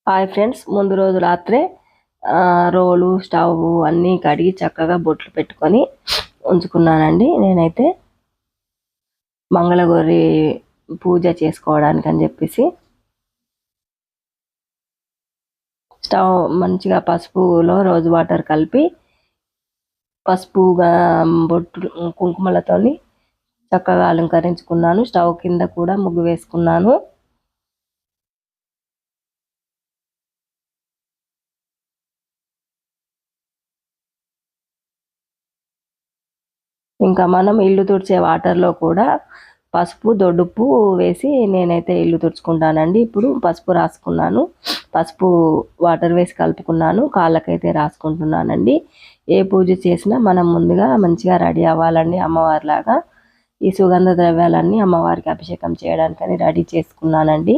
Hi friends, ముందు రోజు రాత్రే రోలు స్టవ్ అన్నీ కడిగి చక్కగా బొట్లు పెట్టుకొని ఉంచుకున్నానండి. నేనైతే మంగళగౌరి పూజ చేసుకోవడానికి అని చెప్పేసి స్టవ్ మంచిగా పసుపులో రోజు వాటర్ కలిపి పసుపుగా బొట్టు కుంకుమలతోని చక్కగా అలంకరించుకున్నాను. స్టవ్ కింద కూడా ముగ్గు వేసుకున్నాను. ఇంకా మనం ఇల్లు తుడిచే వాటర్లో కూడా పసుపు దొడ్డుప్పు వేసి నేనైతే ఇల్లు తుడుచుకుంటానండి. ఇప్పుడు పసుపు రాసుకున్నాను, పసుపు వాటర్ వేసి కలుపుకున్నాను, కాళ్ళకైతే రాసుకుంటున్నానండి. ఏ పూజ చేసినా మనం ముందుగా మంచిగా రెడీ అవ్వాలండి. అమ్మవారిలాగా ఈ సుగంధ ద్రవ్యాలన్నీ అమ్మవారికి అభిషేకం చేయడానికని రెడీ చేసుకున్నానండి.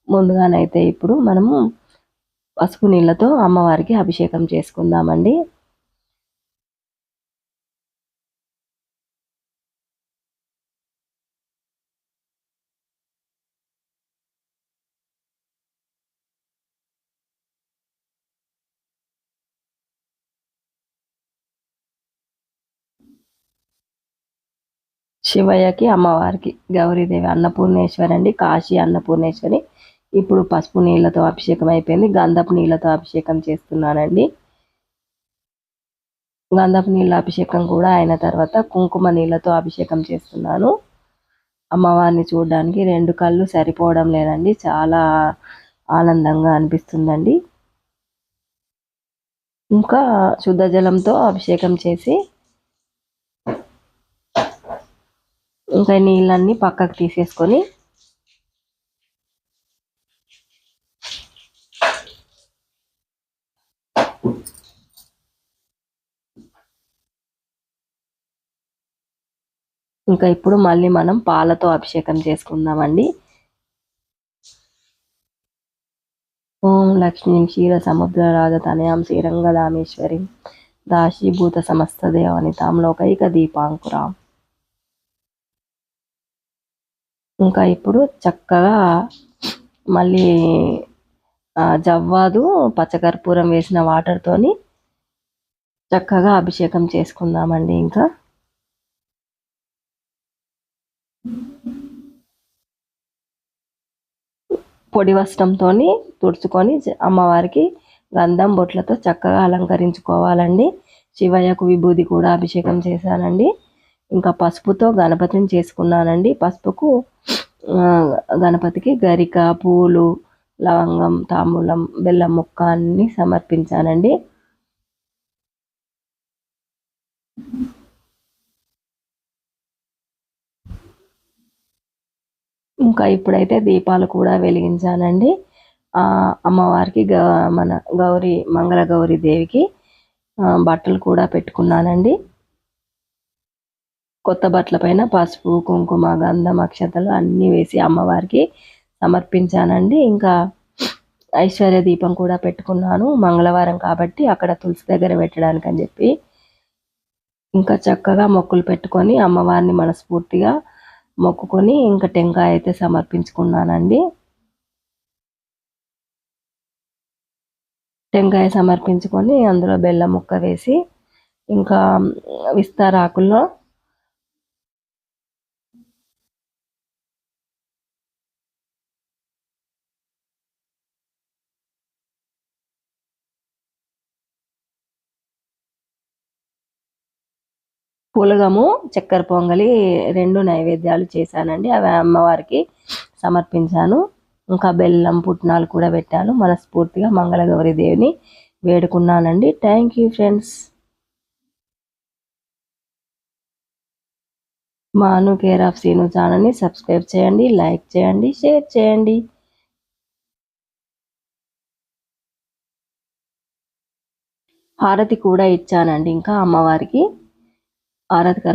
ముందుగానైతే ఇప్పుడు మనము పసుపు నీళ్ళతో అమ్మవారికి అభిషేకం చేసుకుందామండి. శివయ్యకి, అమ్మవారికి, గౌరీదేవి అన్నపూర్ణేశ్వరి అండి, కాశీ అన్నపూర్ణేశ్వరి. ఇప్పుడు పసుపు నీళ్ళతో అభిషేకం అయిపోయింది. గంధపు నీళ్ళతో అభిషేకం చేస్తున్నానండి. గంధపు నీళ్ళ అభిషేకం కూడా అయిన తర్వాత కుంకుమ నీళ్ళతో అభిషేకం చేస్తున్నాను. అమ్మవారిని చూడడానికి 2 కళ్ళు సరిపోవడం లేదండి, చాలా ఆనందంగా అనిపిస్తుందండి. ఇంకా శుద్ధ జలంతో అభిషేకం చేసి ఇంకా నీళ్ళన్నీ పక్కకు తీసేసుకొని ఇంకా ఇప్పుడు మళ్ళీ మనం పాలతో అభిషేకం చేసుకుందామండి. ఓం లక్ష్మీ క్షీర సముద్ర రాజతనయాం శ్రీరంగదామేశ్వరి దాశీభూత సమస్త దేవనితాం లోకైక దీపాంకురాం. ఇంకా ఇప్పుడు చక్కగా మళ్ళీ జవ్వాదు పచ్చకర్పూరం వేసిన వాటర్తోని చక్కగా అభిషేకం చేసుకుందామండి. ఇంకా పొడి వస్త్రంతో తుడుచుకొని అమ్మవారికి గంధం బొట్లతో చక్కగా అలంకరించుకోవాలండి. శివయ్యకు విభూది కూడా అభిషేకం చేశానండి. ఇంకా పసుపుతో గణపతిని చేసుకున్నానండి. పసుపుకు గణపతికి గరిక, పూలు, లవంగం, తాంబూలం, బెల్లం ముక్క అన్ని సమర్పించానండి. ఇంకా ఇప్పుడైతే దీపాలు కూడా వెలిగించానండి. అమ్మవారికి మన మంగళ గౌరీ దేవికి బట్టలు కూడా పెట్టుకున్నానండి. కొత్త బట్టల పైన పసుపు, కుంకుమ, గంధం, అక్షతలు అన్నీ వేసి అమ్మవారికి సమర్పించానండి. ఇంకా ఐశ్వర్య దీపం కూడా పెట్టుకున్నాను, మంగళవారం కాబట్టి అక్కడ తులసి దగ్గర పెట్టడానికి అని చెప్పి. ఇంకా చక్కగా మొక్కులు పెట్టుకొని అమ్మవారిని మనస్ఫూర్తిగా మొక్కుకొని ఇంకా టెంకాయ అయితే సమర్పించుకున్నానండి. టెంకాయ సమర్పించుకొని అందులో బెల్లం ముక్క వేసి ఇంకా విస్తారాకుల్లో పులగము, చక్కెర పొంగలి 2 నైవేద్యాలు చేశానండి. అవి అమ్మవారికి సమర్పించాను. ఇంకా బెల్లం పుట్నాలు కూడా పెట్టాను. మనస్ఫూర్తిగా మంగళగౌరి దేవిని వేడుకున్నానండి. Thank you friends. మా అను కేర్ ఆఫ్ సీను ఛానల్ని సబ్స్క్రైబ్ చేయండి, లైక్ చేయండి, షేర్ చేయండి. హారతి కూడా ఇచ్చానండి. ఇంకా అమ్మవారికి హారతి